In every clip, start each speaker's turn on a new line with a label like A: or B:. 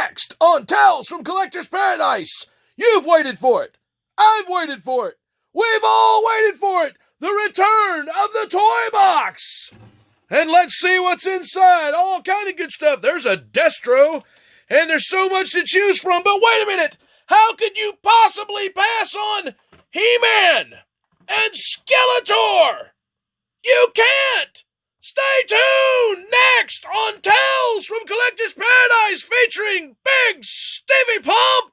A: Next on Tales from Collector's Paradise. You've waited for it. I've waited for it. We've all waited for it. The return of the toy box. And let's see what's inside. All kind of good stuff. There's a Destro, and there's so much to choose from. But wait a minute. How could you possibly pass on He-Man and Skeletor? You can't. Stay tuned next on Tales from Collector's Paradise featuring Bigsteviepump.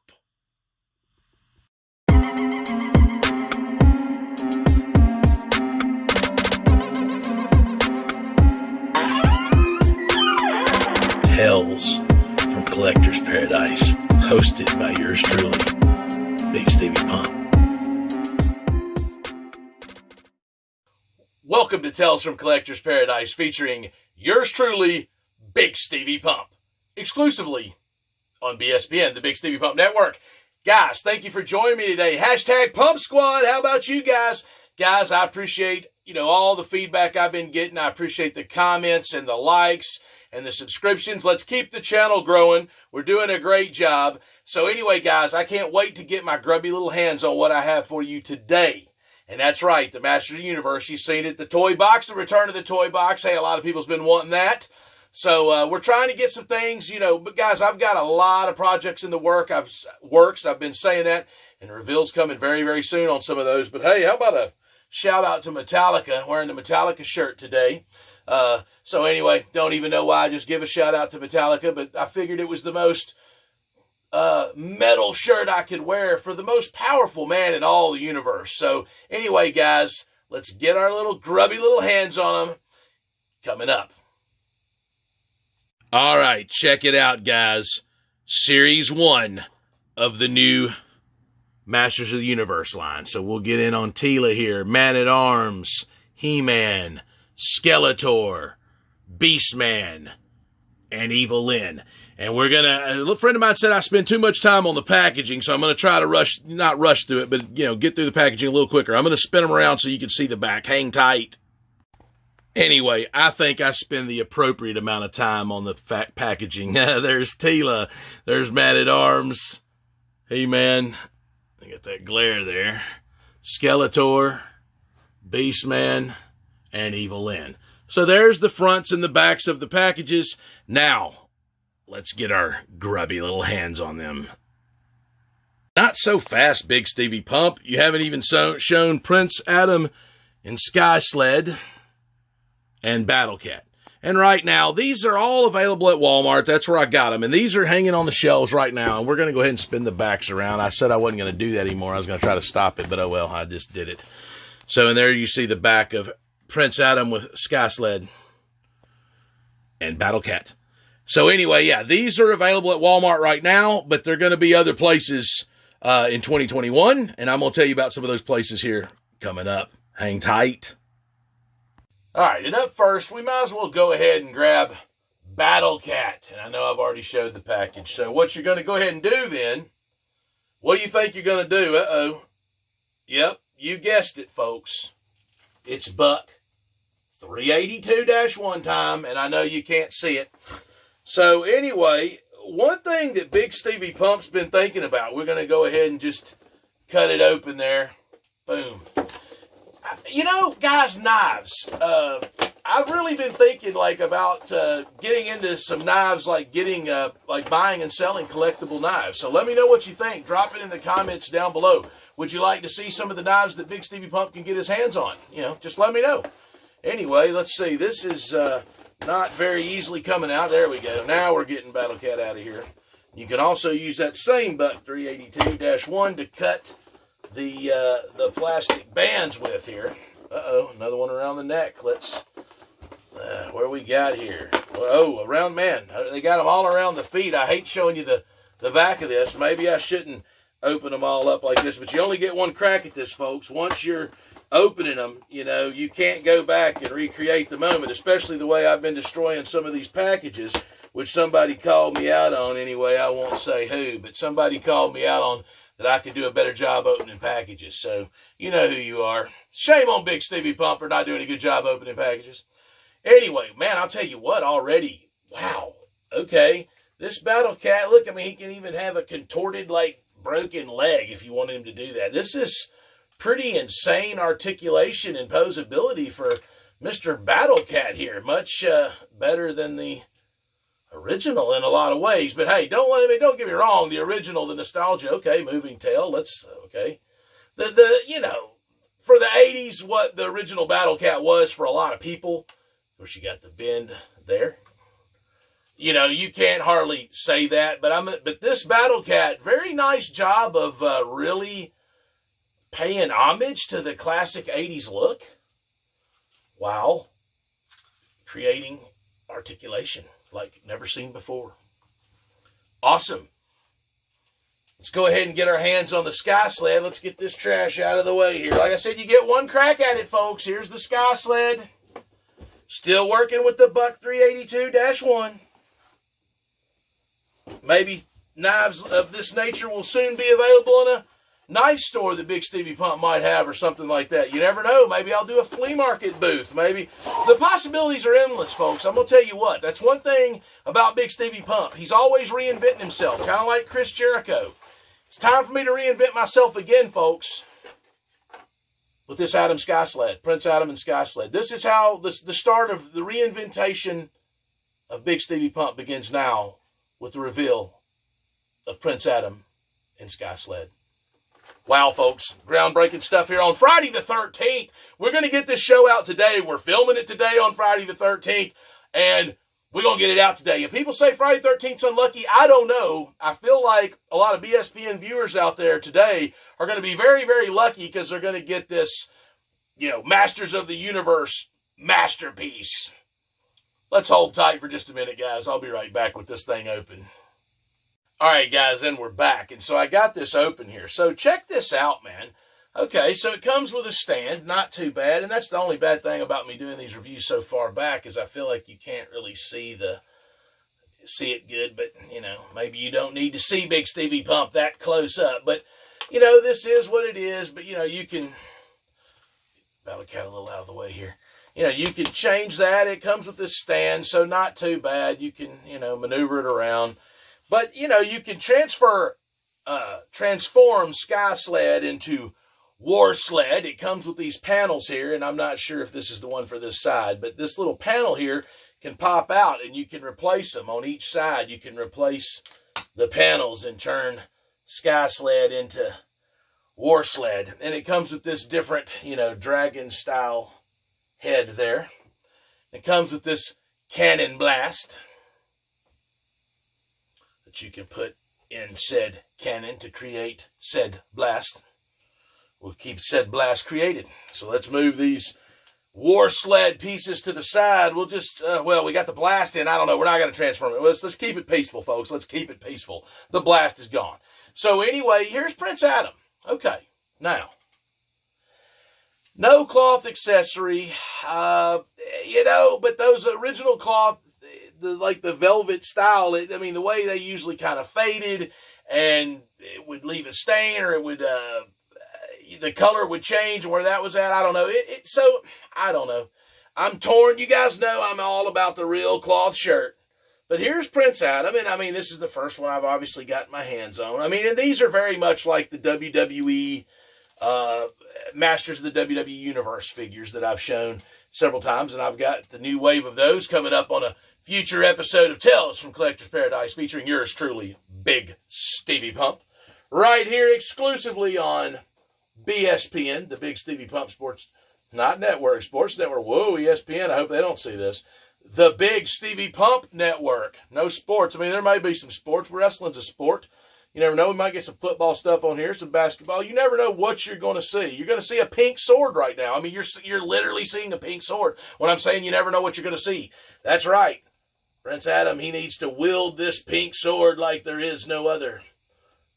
A: Tales from Collector's Paradise, hosted by yours truly, Bigsteviepump. Welcome to Tales from Collector's Paradise, featuring yours truly, Bigsteviepump, exclusively on BSPN, the Bigsteviepump Network. Guys, thank you for joining me today. Hashtag Pump Squad. How about you guys? Guys, I appreciate, all the feedback I've been getting. I appreciate the comments and the likes and the subscriptions. Let's keep the channel growing. We're doing a great job. So anyway, guys, I can't wait to get my grubby little hands on what I have for you today. And that's right, the Masters of the Universe. You've seen it, the toy box, the return of the toy box. Hey, a lot of people's been wanting that. So we're trying to get some things, But guys, I've got a lot of projects in the works. I've been saying that, and the reveal's coming very, very soon on some of those. But hey, how about a shout out to Metallica, wearing the Metallica shirt today. So anyway, don't even know why I just give a shout out to Metallica, but I figured it was the most metal shirt I could wear for the most powerful man in all the universe. So anyway, guys, let's get our little grubby little hands on them coming up. All right, check it out, guys. Series 1 of the new Masters of the Universe line. So we'll get in on Teela here, Man-at-Arms, He-Man, Skeletor, Beastman, and Evil Lyn. And we're going to, a friend of mine said I spend too much time on the packaging, so I'm going to try to not rush through it, but, get through the packaging a little quicker. I'm going to spin them around so you can see the back. Hang tight. Anyway, I think I spend the appropriate amount of time on the packaging. There's Teela. There's Man-at-Arms. He-Man. I got that glare there. Skeletor, Beastman, and Evil Lyn. So there's the fronts and the backs of the packages. Now, let's get our grubby little hands on them. Not so fast, Bigsteviepump. You haven't even shown Prince Adam and Sky Sled and Battle Cat. And right now, these are all available at Walmart. That's where I got them. And these are hanging on the shelves right now. And we're going to go ahead and spin the backs around. I said I wasn't going to do that anymore. I was going to try to stop it, but oh well, I just did it. So in there you see the back of Prince Adam with Sky Sled and Battle Cat. So anyway, yeah, these are available at Walmart right now, but they're going to be other places in 2021. And I'm going to tell you about some of those places here coming up. Hang tight. All right, and up first, we might as well go ahead and grab Battle Cat. And I know I've already showed the package. So what you're going to go ahead and do then, what do you think you're going to do? Uh-oh. Yep, you guessed it, folks. It's Buck 382-1 time, and I know you can't see it. So anyway, one thing that Bigsteviepump's been thinking about, we're going to go ahead and just cut it open there. Boom. Guys, knives. I've really been thinking about getting into some knives, buying and selling collectible knives. So let me know what you think. Drop it in the comments down below. Would you like to see some of the knives that Bigsteviepump can get his hands on? Just let me know. Anyway, let's see. This is not very easily coming out. There we go. Now we're getting Battle Cat out of here. You can also use that same Buck 382-1 to cut the plastic bands with here. Uh-oh, another one around the neck. Let's, where we got here? Oh, around, man, they got them all around the feet. I hate showing you the back of this. Maybe I shouldn't open them all up like this, but you only get one crack at this, folks. Once you're opening them, you can't go back and recreate the moment, especially the way I've been destroying some of these packages, which somebody called me out on anyway. I won't say who, but somebody called me out on that I could do a better job opening packages. So, you know who you are. Shame on Bigsteviepump for not doing a good job opening packages. Anyway, man, I'll tell you what, already, wow, okay. This Battle Cat, look, I mean, he can even have a contorted, like, broken leg if you want him to do that. This is pretty insane articulation and posability for Mr. Battle Cat here. Much better than the original in a lot of ways. But hey, don't get me wrong. The original, the nostalgia, okay, moving tail, okay. You know, for the 80s, what the original Battle Cat was for a lot of people. Of course, you got the bend there. You know, you can't hardly say that, but this Battle Cat, very nice job of really paying homage to the classic 80s look. Wow. Creating articulation like never seen before. Awesome. Let's go ahead and get our hands on the Sky Sled. Let's get this trash out of the way here. Like I said, you get one crack at it, folks. Here's the Sky Sled. Still working with the Buck 382-1. Maybe knives of this nature will soon be available in a knife store that Bigsteviepump might have or something like that. You never know. Maybe I'll do a flea market booth. Maybe. The possibilities are endless, folks. I'm going to tell you what. That's one thing about Bigsteviepump. He's always reinventing himself, kind of like Chris Jericho. It's time for me to reinvent myself again, folks, with this Adam Sky Sled, Prince Adam and Sky Sled. This is how the start of the reinventation of Bigsteviepump begins now, with the reveal of Prince Adam and Sky Sled. Wow, folks. Groundbreaking stuff here on Friday the 13th. We're going to get this show out today. We're filming it today on Friday the 13th, and we're going to get it out today. And people say Friday the 13th is unlucky. I don't know. I feel like a lot of BSPN viewers out there today are going to be very, very lucky because they're going to get this, you know, Masters of the Universe masterpiece. Let's hold tight for just a minute, guys. I'll be right back with this thing open. All right, guys, and we're back. And so I got this open here. So check this out, man. Okay, so it comes with a stand. Not too bad. And that's the only bad thing about me doing these reviews so far back is I feel like you can't really see it good. But, you know, maybe you don't need to see Bigsteviepump that close up. But, you know, this is what it is. But, you know, you can... Battle Cat a little out of the way here. You know, you can change that. It comes with this stand, so not too bad. You can, you know, maneuver it around. But, you know, you can transform Sky Sled into War Sled. It comes with these panels here, and I'm not sure if this is the one for this side, but this little panel here can pop out, and you can replace them on each side. You can replace the panels and turn Sky Sled into War Sled. And it comes with this different, you know, dragon-style head there. It comes with this cannon blast that you can put in said cannon to create said blast. We'll keep said blast created. So let's move these War Sled pieces to the side. We'll just, we got the blast in. I don't know. We're not going to transform it. Let's keep it peaceful, folks. Let's keep it peaceful. The blast is gone. So anyway, here's Prince Adam. Okay, now, no cloth accessory, you know, but those original cloth, like the velvet style, the way they usually kind of faded and it would leave a stain or it would, the color would change where that was at. I don't know. So, I don't know. I'm torn. You guys know I'm all about the real cloth shirt. But here's Prince Adam, and this is the first one I've obviously got my hands on. And these are very much like the WWE Masters of the WWE Universe figures that I've shown several times, and I've got the new wave of those coming up on a future episode of Tales from Collector's Paradise featuring yours truly, Bigsteviepump, right here exclusively on BSPN, the Bigsteviepump Sports, not Network, Sports Network. Whoa, ESPN, I hope they don't see this. The Bigsteviepump Network. No sports. There may be some sports. Wrestling's a sport. You never know. We might get some football stuff on here, some basketball. You never know what you're going to see. You're going to see a pink sword right now. You're literally seeing a pink sword. When I'm saying you never know what you're going to see. That's right. Prince Adam, he needs to wield this pink sword like there is no other.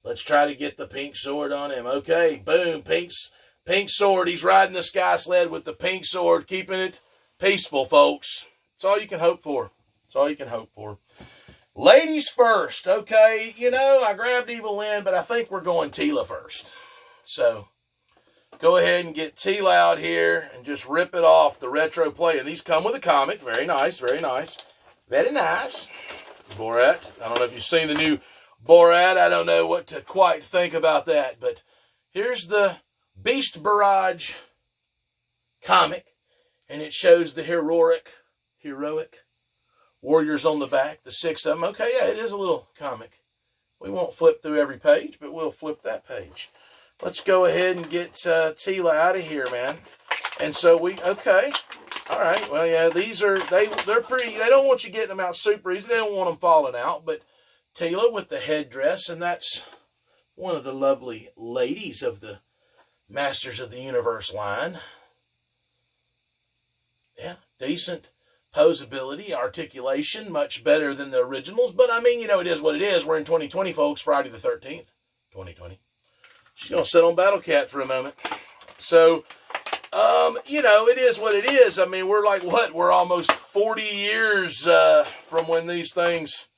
A: Let's try to get the pink sword on him. Okay, boom, pink sword. He's riding the Sky Sled with the pink sword, keeping it peaceful, folks. That's all you can hope for. That's all you can hope for. Ladies first, okay? I grabbed Evil Lynn, but I think we're going Tila first. So, go ahead and get Tila out here and just rip it off, the retro play. And these come with a comic. Very nice, very nice. Very nice. Borat. I don't know if you've seen the new Borat. I don't know what to quite think about that. But here's the Beast Barrage comic. And it shows the heroic warriors on the back, the 6 of them. Okay, yeah, it is a little comic. We won't flip through every page, but we'll flip that page. Let's go ahead and get Tila out of here, man. And so okay. All right, well, yeah, these are, they're pretty, they don't want you getting them out super easy. They don't want them falling out, but Tila with the headdress, and that's one of the lovely ladies of the Masters of the Universe line. Yeah, decent posability, articulation, much better than the originals. But, I mean, you know, it is what it is. We're in 2020, folks, Friday the 13th, 2020. She's going to sit on Battle Cat for a moment. So, you know, it is what it is. I mean, we're like, what? We're almost 40 years from when these things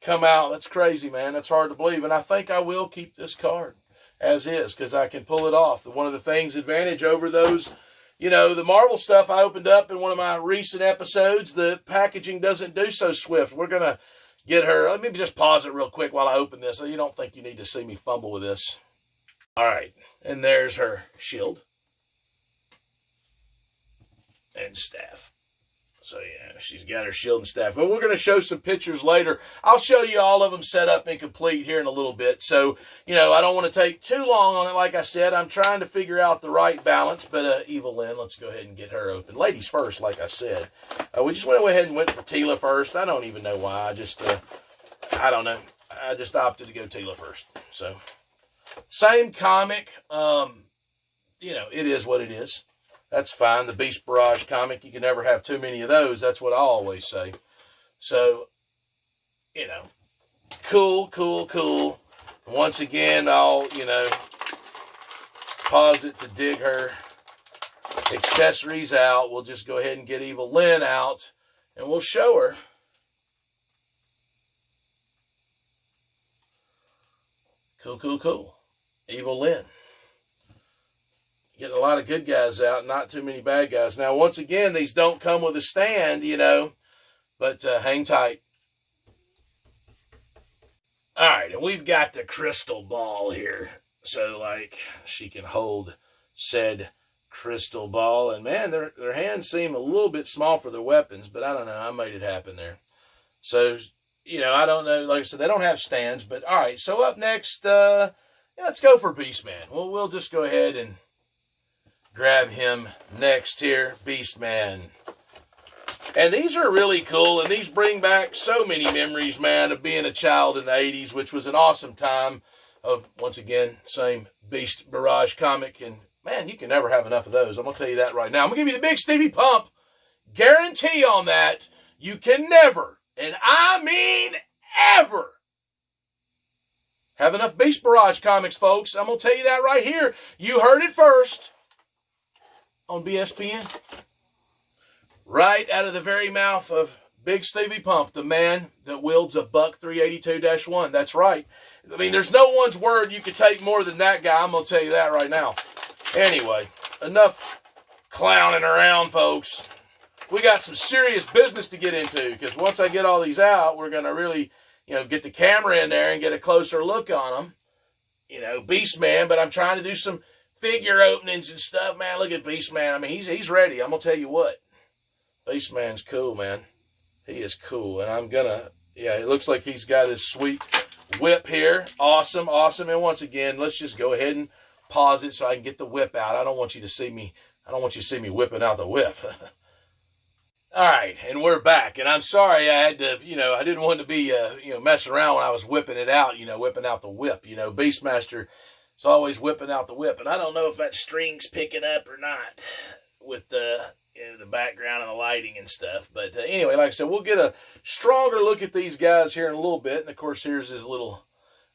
A: come out. That's crazy, man. That's hard to believe. And I think I will keep this card as is because I can pull it off. One of the things, advantage over those, you know, the Marvel stuff I opened up in one of my recent episodes, the packaging doesn't do so swift. We're going to get her. Let me just pause it real quick while I open this. So you don't think you need to see me fumble with this. All right. And there's her shield and staff. So, yeah, she's got her shield and staff. But we're going to show some pictures later. I'll show you all of them set up and complete here in a little bit. So, you know, I don't want to take too long on it. Like I said, I'm trying to figure out the right balance. But Evelyn, let's go ahead and get her open. Ladies first, like I said. We just went ahead and went for Tila first. I don't even know why. I don't know. I just opted to go Tila first. So, same comic. You know, it is what it is. That's fine. The Beast Barrage comic, you can never have too many of those. That's what I always say. So, you know, cool, cool, cool. Once again, I'll, you know, pause it to dig her accessories out. We'll just go ahead and get Evelyn out, and we'll show her. Cool, cool, cool. Evelyn. Getting a lot of good guys out, not too many bad guys. Now, once again, these don't come with a stand, you know, but hang tight. All right, and we've got the crystal ball here. So, like, she can hold said crystal ball. And, man, their hands seem a little bit small for their weapons, but I don't know. I made it happen there. So, you know, I don't know. Like I said, they don't have stands. But, all right, so up next, yeah, let's go for Beastman. We'll just go ahead and grab him next here, Beastman. And these are really cool, and these bring back so many memories, man, of being a child in the 80s, which was an awesome time of, once again, same Beast Barrage comic. And, man, you can never have enough of those. I'm going to tell you that right now. I'm going to give you the Bigsteviepump guarantee on that. You can never, and I mean ever, have enough Beast Barrage comics, folks. I'm going to tell you that right here. You heard it first on BSPN. Right out of the very mouth of Bigsteviepump, the man that wields a Buck 382-1. That's right. I mean, there's no one's word you could take more than that guy. I'm going to tell you that right now. Anyway, enough clowning around, folks. We got some serious business to get into, because once I get all these out, we're going to really, you know, get the camera in there and get a closer look on them. You know, Beastman, but I'm trying to do some figure openings and stuff, man. Look at Beastman. I mean, he's ready. I'm going to tell you what. Beastman's cool, man. He is cool. And I'm going to, yeah, it looks like he's got his sweet whip here. Awesome, awesome. And once again, let's just go ahead and pause it so I can get the whip out. I don't want you to see me whipping out the whip. All right, and we're back. And I'm sorry I had to, you know, I didn't want to be, you know, messing around when I was whipping it out, you know, whipping out the whip. You know, Beastmaster is always whipping out the whip. And I don't know if that string's picking up or not with the, you know, the background and the lighting and stuff. But anyway, like I said, we'll get a stronger look at these guys here in a little bit. And, of course, here's his little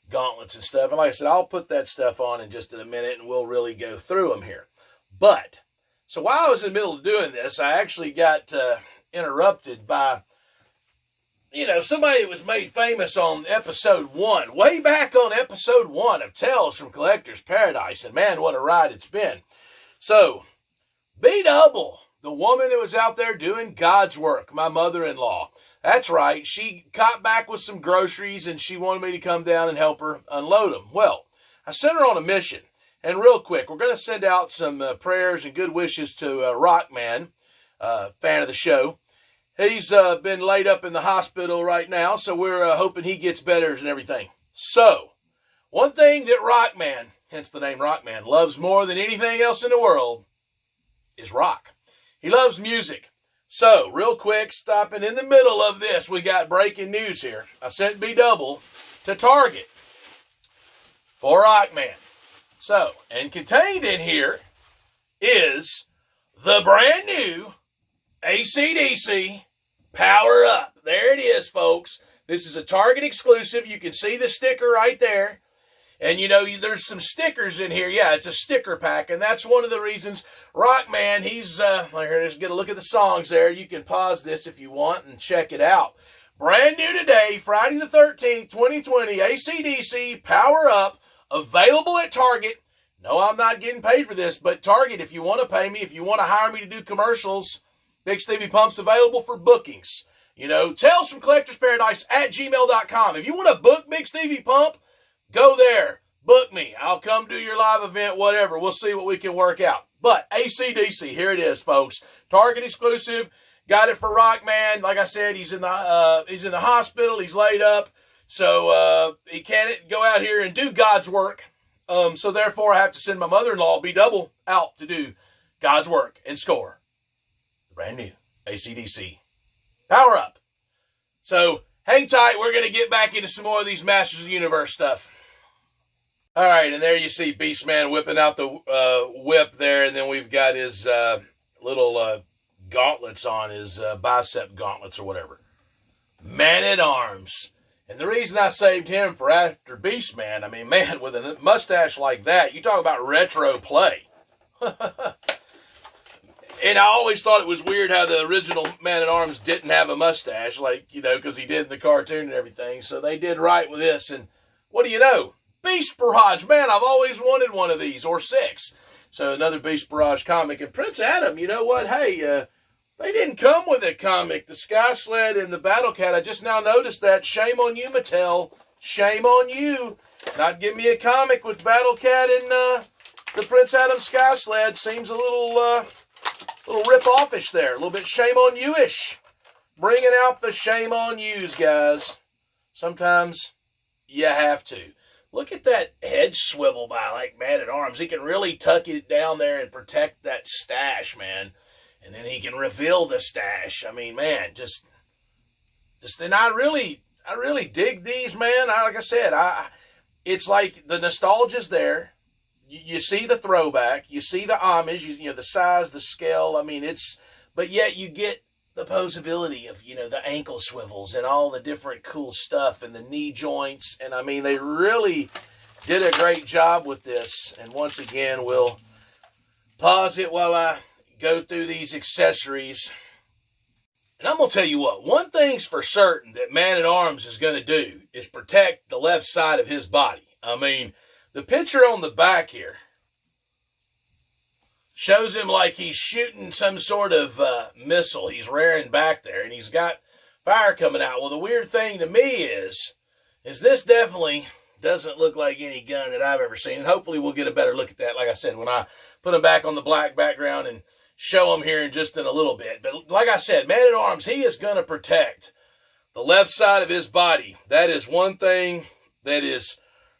A: gauntlets and stuff. And like I said, I'll put that stuff on in just a minute, and we'll really go through them here. But, so while I was in the middle of doing this, I actually got interrupted by, you know, somebody that was made famous on episode 1. Way back on episode 1 of Tales from Collector's Paradise. And, man, what a ride it's been. So, B-Double, the woman that was out there doing God's work, my mother-in-law. That's right. She got back with some groceries, and she wanted me to come down and help her unload them. Well, I sent her on a mission. And real quick, we're going to send out some prayers and good wishes to Rockman, fan of the show. He's been laid up in the hospital right now, so we're hoping he gets better and everything. So, one thing that Rockman, hence the name Rockman, loves more than anything else in the world is rock. He loves music. So, real quick, stopping in the middle of this, we got breaking news here. I sent B-Double to Target for Rockman. So, and contained in here is the brand new AC/DC Power Up. There it is, folks. This is a Target exclusive. You can see the sticker right there. And, you know, there's some stickers in here. Yeah, it's a sticker pack. And that's one of the reasons Rockman, he's, here, just get a look at the songs there. You can pause this if you want and check it out. Brand new today, Friday the 13th, 2020, AC/DC Power Up. Available at Target. No, I'm not getting paid for this, but Target, if you want to pay me, if you want to hire me to do commercials, Bigsteviepumps available for bookings. You know, Tales from Collector's Paradise at gmail.com. If you want to book Bigsteviepump, go there. Book me. I'll come do your live event, whatever. We'll see what we can work out. But AC/DC, here it is, folks. Target exclusive. Got it for Rockman. Like I said, he's in the hospital. He's laid up. So he can't go out here and do God's work. So therefore, I have to send my mother-in-law, B-Double, out to do God's work and score the brand new AC/DC Power Up. So hang tight. We're going to get back into some more of these Masters of the Universe stuff. All right, and there you see Beastman whipping out the whip there, and then we've got his little gauntlets on, his bicep gauntlets or whatever. Man-at-Arms. And the reason I saved him for after Beastman, I mean, man, with a mustache like that, you talk about retro play. And I always thought it was weird how the original Man-at-Arms didn't have a mustache, like, you know, because he did in the cartoon and everything. So they did right with this. And what do you know? Beast Barrage. Man, I've always wanted one of these, or 6. So another Beast Barrage comic. And Prince Adam, you know what? Hey, they didn't come with a comic. The Sky Sled and the Battle Cat. I just now noticed that. Shame on you, Mattel. Shame on you. Not give me a comic with Battle Cat and the Prince Adam Sky Sled. Seems a little rip-offish there. A little bit shame on you-ish. Bringing out the shame on yous, guys. Sometimes you have to. Look at that head swivel by like Man-at-Arms. He can really tuck it down there and protect that stash, man. And then he can reveal the stash. I mean, man, and I really dig these, man. Like I said, it's like the nostalgia's there. You see the throwback, you see the homage, you know, the size, the scale. I mean, but yet you get the posability of, you know, the ankle swivels and all the different cool stuff and the knee joints. And I mean, they really did a great job with this. And once again, we'll pause it while I go through these accessories. And I'm going to tell you what, one thing's for certain that Man-at-Arms is going to do is protect the left side of his body. I mean, the picture on the back here shows him like he's shooting some sort of missile. He's rearing back there, and he's got fire coming out. Well, the weird thing to me is this definitely doesn't look like any gun that I've ever seen. And hopefully we'll get a better look at that, like I said, when I put him back on the black background and show him here in just in a little bit. But like I said, Man-at-Arms, he is going to protect the left side of his body. That is one thing that is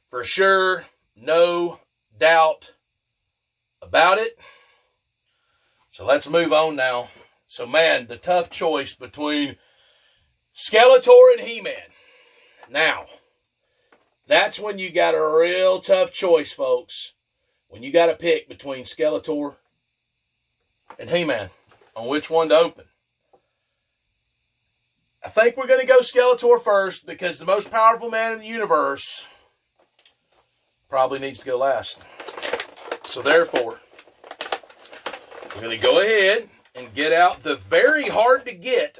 A: for sure, no doubt about it. So let's move on now. So, man, the tough choice between Skeletor and He-Man. Now, that's when you got a real tough choice, folks. When you got to pick between Skeletor and He-Man on which one to open. I think we're going to go Skeletor first because the most powerful man in the universe probably needs to go last. So therefore, we're going to go ahead and get out the very hard to get,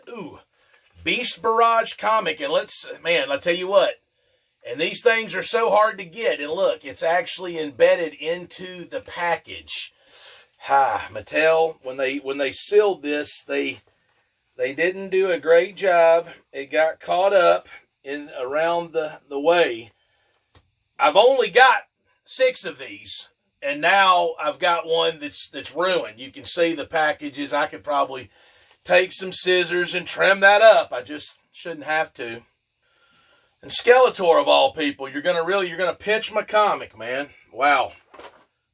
A: Beast Barrage comic. And I'll tell you what, and these things are so hard to get. And look, it's actually embedded into the package. Mattel, when they sealed this, they They didn't do a great job. It got caught up in around the way. I've only got 6 of these, and now I've got one that's ruined. You can see the packages. I could probably take some scissors and trim that up. I just shouldn't have to. And Skeletor, of all people, you're gonna pinch my comic, man. Wow.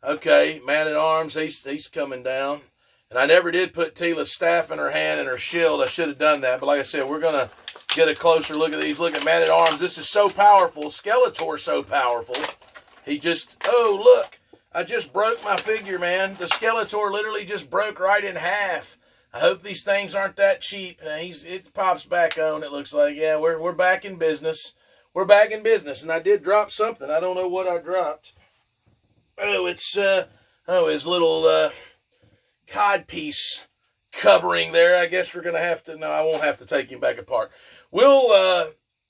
A: Okay, Man-at-Arms, he's coming down. And I never did put Teela's staff in her hand and her shield. I should have done that. But like I said, we're going to get a closer look at these. Look at Man-at-Arms. This is so powerful. Skeletor's so powerful. He just, oh, look. I just broke my figure, man. The Skeletor literally just broke right in half. I hope these things aren't that cheap. It pops back on, it looks like. Yeah, we're back in business. We're back in business. And I did drop something. I don't know what I dropped. Oh, it's, his little, codpiece covering there. I guess we're going to have to, no, I won't have to take him back apart. We'll,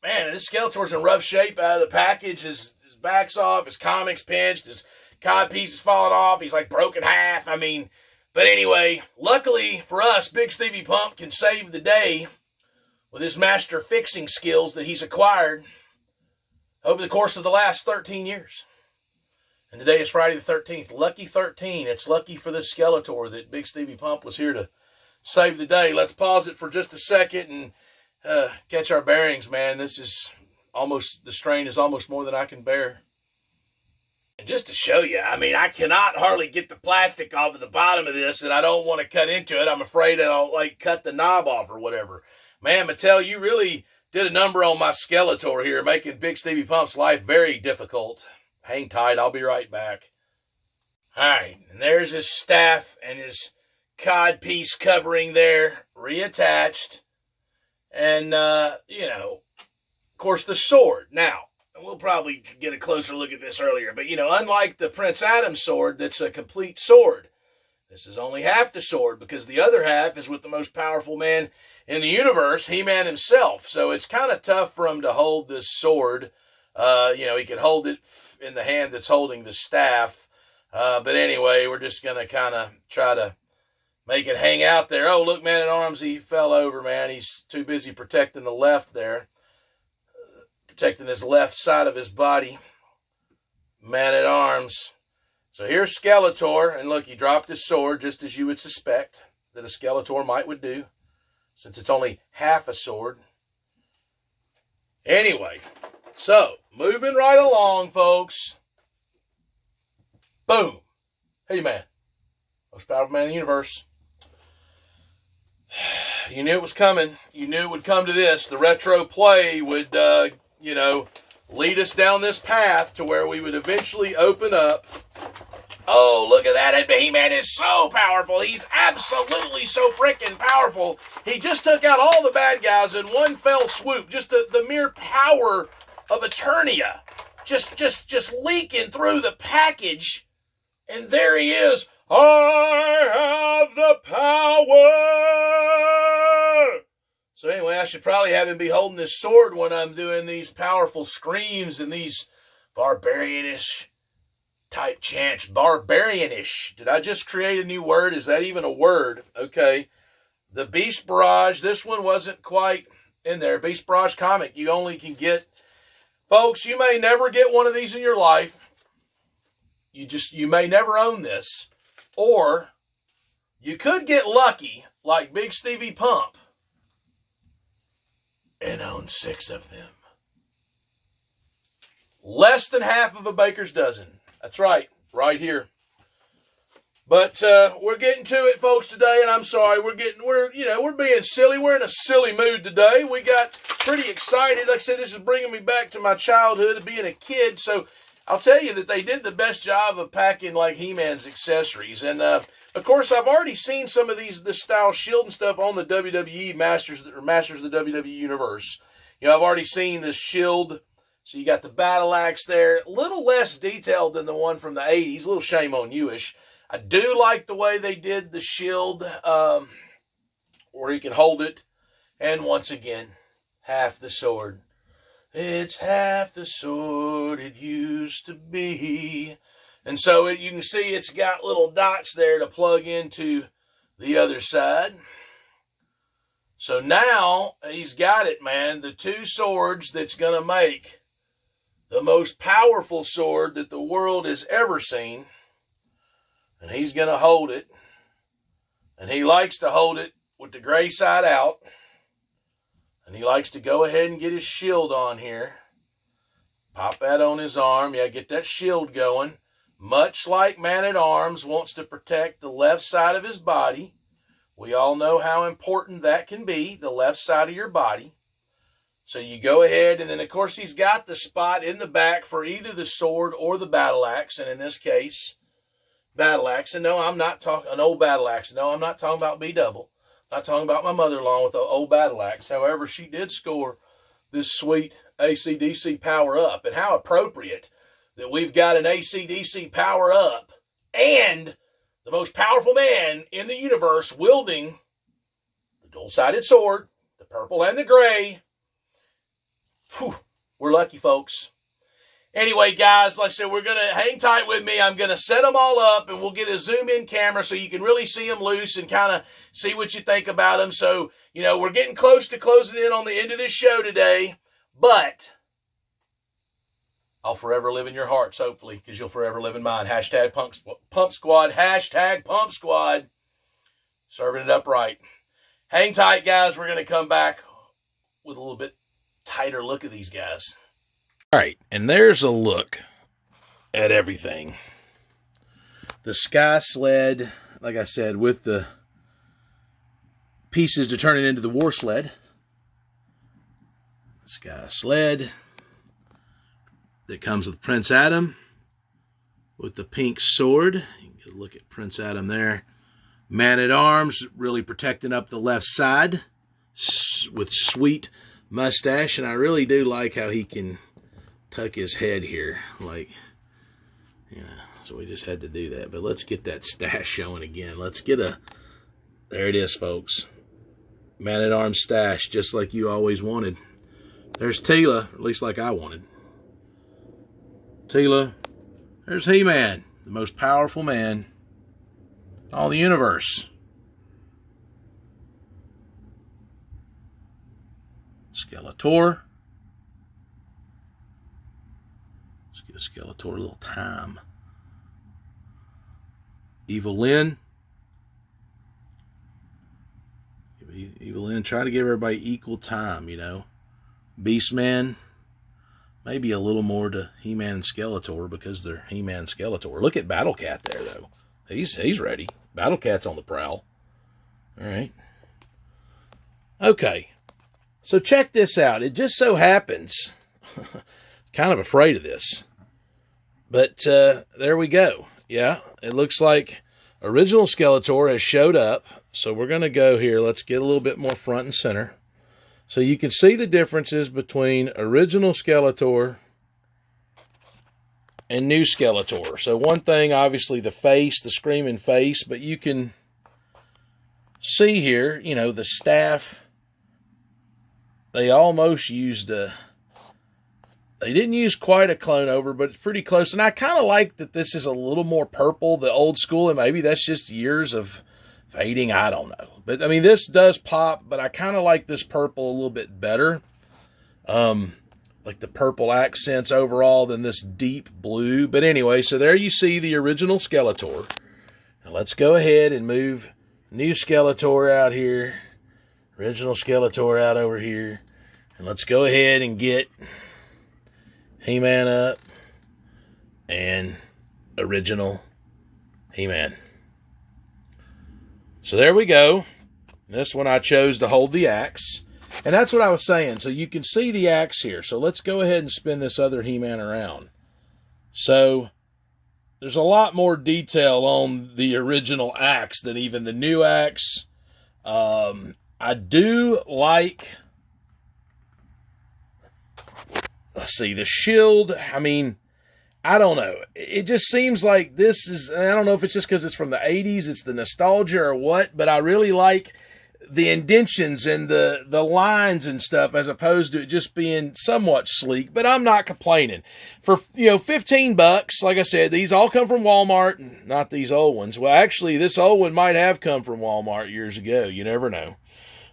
A: man, this Skeletor's in rough shape out of the package. His back's off, his comic's pinched, his codpiece is falling off, he's like broken half. I mean, but anyway, luckily for us, Bigsteviepump can save the day with his master fixing skills that he's acquired over the course of the last 13 years. And today is Friday the 13th. Lucky 13. It's lucky for this Skeletor that Bigsteviepump was here to save the day. Let's pause it for just a second and catch our bearings, man. This is almost, the strain is almost more than I can bear. And just to show you, I mean, I cannot hardly get the plastic off of the bottom of this, and I don't want to cut into it. I'm afraid I'll, like, cut the knob off or whatever. Man, Mattel, you really did a number on my Skeletor here, making Bigsteviepump's life very difficult. Hang tight, I'll be right back. All right, and there's his staff and his codpiece covering there, reattached. And, you know, of course, the sword. Now, we'll probably get a closer look at this earlier, but, you know, unlike the Prince Adam sword that's a complete sword, this is only half the sword because the other half is with the most powerful man in the universe, He-Man himself. So it's kind of tough for him to hold this sword. You know, he could hold it in the hand that's holding the staff. But anyway, we're just going to kind of try to make it hang out there. Oh, look, Man-at-Arms, he fell over, man. He's too busy protecting the left there. Protecting his left side of his body. Man-at-Arms. So here's Skeletor. And look, he dropped his sword just as you would suspect that a Skeletor would do. Since it's only half a sword. Anyway. So, moving right along, folks. Boom. He-Man. Most powerful man in the universe. You knew it was coming. You knew it would come to this. The retro play would, you know, lead us down this path to where we would eventually open up. Oh, look at that. He-Man is so powerful. He's absolutely so freaking powerful. He just took out all the bad guys in one fell swoop. Just the mere power of Eternia just leaking through the package. And there he is. I have the power. So anyway, I should probably have him be holding this sword when I'm doing these powerful screams and these barbarianish type chants. Barbarianish. Did I just create a new word? Is that even a word? Okay. The Beast Barrage. This one wasn't quite in there. Beast Barrage comic. You only can get... Folks, you may never get one of these in your life. You may never own this. Or you could get lucky, like Bigsteviepump, and own 6 of them. Less than half of a baker's dozen. That's right here. But we're getting to it, folks, today, and I'm sorry, we're being silly. We're in a silly mood today. We got pretty excited. Like I said, this is bringing me back to my childhood of being a kid. So I'll tell you that they did the best job of packing like He-Man's accessories. And of course, I've already seen some of this style shield and stuff on the WWE Masters of the WWE Universe. You know, I've already seen this shield. So you got the battle axe there, a little less detailed than the one from the 80s. A little shame on you-ish. I do like the way they did the shield, where he can hold it. And once again, half the sword. It's half the sword it used to be. And so you can see it's got little dots there to plug into the other side. So now he's got it, man. The two swords that's going to make the most powerful sword that the world has ever seen. And he's going to hold it. And he likes to hold it with the gray side out. And he likes to go ahead and get his shield on here. Pop that on his arm. Yeah, get that shield going. Much like Man-at-Arms wants to protect the left side of his body. We all know how important that can be, the left side of your body. So you go ahead, and then, of course, he's got the spot in the back for either the sword or the battle axe. And in this case, battle axe. And no, I'm not talking an old battle axe. No, I'm not talking about B-double. I'm not talking about my mother-in-law with the old battle axe. However, she did score this sweet AC/DC power-up. And how appropriate that we've got an AC/DC power-up and the most powerful man in the universe wielding the dual-sided sword, the purple and the gray. Whew, we're lucky, folks. Anyway, guys, like I said, we're going to hang tight with me. I'm going to set them all up, and we'll get a zoom-in camera so you can really see them loose and kind of see what you think about them. So, you know, we're getting close to closing in on the end of this show today, but I'll forever live in your hearts, hopefully, because you'll forever live in mine. Hashtag Pump Squad. Hashtag Pump Squad. Serving it up right. Hang tight, guys. We're going to come back with a little bit tighter look at these guys. All right, and there's a look at everything. The Sky Sled, like I said, with the pieces to turn it into the War Sled. Sky Sled that comes with Prince Adam with the pink sword. You can get a look at Prince Adam there. Man-at-Arms, really protecting up the left side with sweet mustache, and I really do like how he can tuck his head here, like, you know, so we just had to do that. But let's get that stash showing again. Let's get there it is, folks. Man-at-Arms stash, just like you always wanted. There's Tila, at least like I wanted. Tila. There's He-Man, the most powerful man in all the universe. Skeletor. Let's give Skeletor a little time. Evil Lyn. Evil Lyn, try to give everybody equal time, you know. Beastman. Maybe a little more to He-Man and Skeletor because they're He-Man and Skeletor. Look at Battle Cat there, though. He's ready. Battle Cat's on the prowl. All right. Okay. So check this out. It just so happens, kind of afraid of this, but there we go. Yeah, it looks like original Skeletor has showed up. So we're going to go here. Let's get a little bit more front and center. So you can see the differences between original Skeletor and new Skeletor. So one thing, obviously, the face, the screaming face, but you can see here, you know, the staff. They almost used they didn't use quite a clone over, but it's pretty close. And I kind of like that this is a little more purple, the old school, and maybe that's just years of fading. I don't know. But, I mean, this does pop, but I kind of like this purple a little bit better. Like the purple accents overall than this deep blue. But anyway, so there you see the original Skeletor. Now let's go ahead and move new Skeletor out here. Original Skeletor out over here. And let's go ahead and get He-Man up. And original He-Man. So there we go. This one I chose to hold the axe. And that's what I was saying. So you can see the axe here. So let's go ahead and spin this other He-Man around. So there's a lot more detail on the original axe than even the new axe. I do like, let's see, the shield. I mean, I don't know. It just seems like this is, I don't know if it's just because it's from the 80s, it's the nostalgia or what, but I really like the indentions and the lines and stuff as opposed to it just being somewhat sleek, but I'm not complaining. For, you know, $15, like I said, these all come from Walmart, not these old ones. Well, actually, this old one might have come from Walmart years ago. You never know.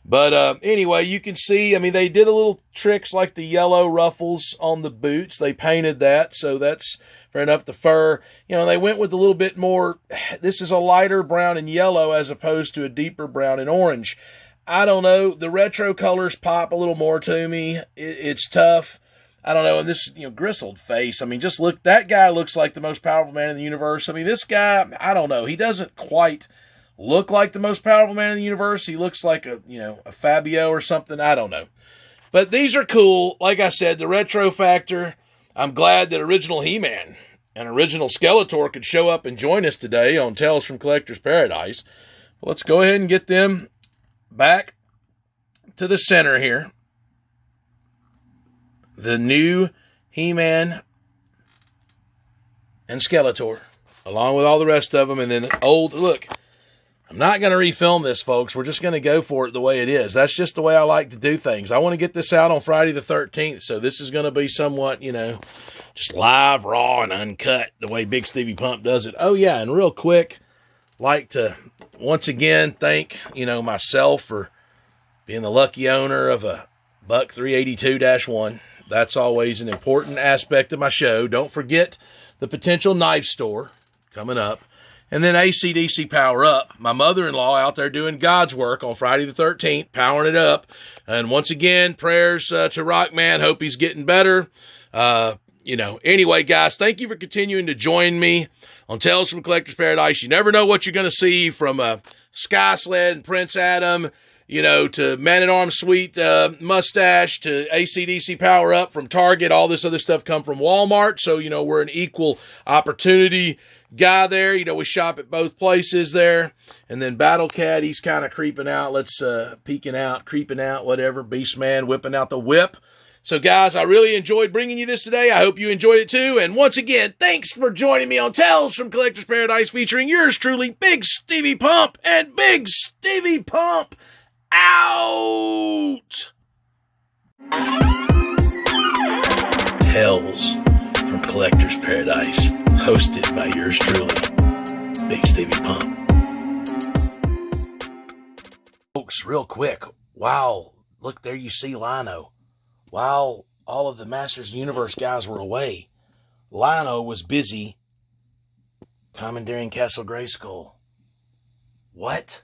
A: But anyway, you can see, I mean, they did a little tricks like the yellow ruffles on the boots. They painted that, so that's fair enough. The fur, they went with a little bit more, this is a lighter brown and yellow as opposed to a deeper brown and orange. I don't know. The retro colors pop a little more to me. It's tough. I don't know. And this, gristled face. I mean, just look, that guy looks like the most powerful man in the universe. I mean, this guy, I don't know. He doesn't quite look like the most powerful man in the universe. He looks like a Fabio or something. I don't know. But these are cool. Like I said, the retro factor. I'm glad that original He-Man and original Skeletor could show up and join us today on Tales from Collector's Paradise. Let's go ahead and get them back to the center here. The new He-Man and Skeletor, along with all the rest of them. And then look, I'm not going to refilm this, folks. We're just going to go for it the way it is. That's just the way I like to do things. I want to get this out on Friday the 13th, so this is going to be somewhat, just live, raw, and uncut, the way Bigsteviepump does it. Oh, yeah, and real quick, like to once again thank, myself for being the lucky owner of a Buck 382-1. That's always an important aspect of my show. Don't forget the potential knife store coming up. And then AC/DC Power Up. My mother-in-law out there doing God's work on Friday the 13th, powering it up. And once again, prayers to Rockman. Hope he's getting better. Anyway, guys, thank you for continuing to join me on Tales from Collector's Paradise. You never know what you're going to see, from Sky Sled and Prince Adam, to Man-at-Arms Sweet Mustache, to AC/DC Power Up from Target. All this other stuff come from Walmart. So, we're an equal opportunity guy there. We shop at both places there. And then Battle Cat, he's kind of creeping out. Creeping out, whatever. Beast Man whipping out the whip. So, guys, I really enjoyed bringing you this today. I hope you enjoyed it, too. And once again, thanks for joining me on Tales from Collector's Paradise, featuring yours truly, Bigsteviepump and Bigsteviepump out! Tales from Collector's Paradise, hosted by yours truly, Bigsteviepump. Folks, real quick, wow, look, there you see Lino. While all of the Masters of the Universe guys were away, Lino was busy commandeering Castle Grayskull. What?